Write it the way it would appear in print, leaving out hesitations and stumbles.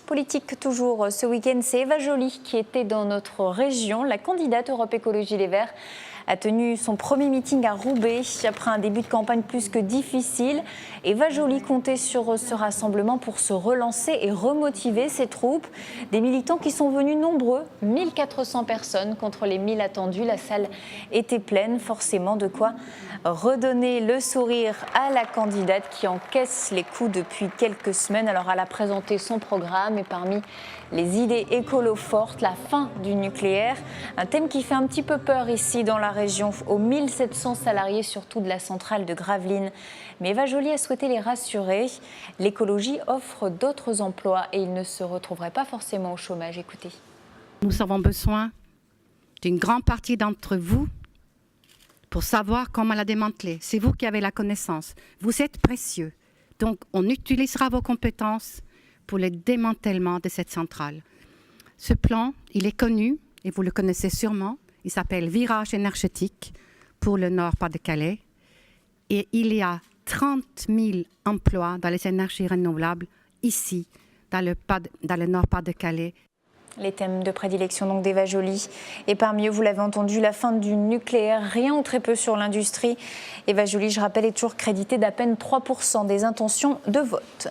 Politique toujours ce week-end, c'est Eva Joly qui était dans notre région. La candidate Europe Écologie Les Verts a tenu son premier meeting à Roubaix après un début de campagne plus que difficile. Eva Joly comptait sur ce rassemblement pour se relancer et remotiver ses troupes. Des militants qui sont venus nombreux, 1400 personnes contre les 1000 attendus. La salle était pleine, forcément de quoi redonner le sourire à la candidate qui encaisse les coups depuis quelques semaines. Alors elle a présenté son programme et parmi les idées écolo fortes, la fin du nucléaire, un thème qui fait un petit peu peur ici dans la région, aux 1700 salariés surtout de la centrale de Gravelines. Mais Eva Joly a souhaité les rassurer. L'écologie offre d'autres emplois et ils ne se retrouveraient pas forcément au chômage. Écoutez. Nous avons besoin d'une grande partie d'entre vous pour savoir comment la démanteler. C'est vous qui avez la connaissance. Vous êtes précieux. Donc, on utilisera vos compétences pour le démantèlement de cette centrale. Ce plan, il est connu et vous le connaissez sûrement. Il s'appelle Virage énergétique pour le Nord-Pas-de-Calais. Et il y a 30 000 emplois dans les énergies renouvelables ici, dans le Nord-Pas-de-Calais. Les thèmes de prédilection donc d'Eva Joly. Et parmi eux, vous l'avez entendu, la fin du nucléaire, rien ou très peu sur l'industrie. Eva Joly, je rappelle, est toujours créditée d'à peine 3% des intentions de vote.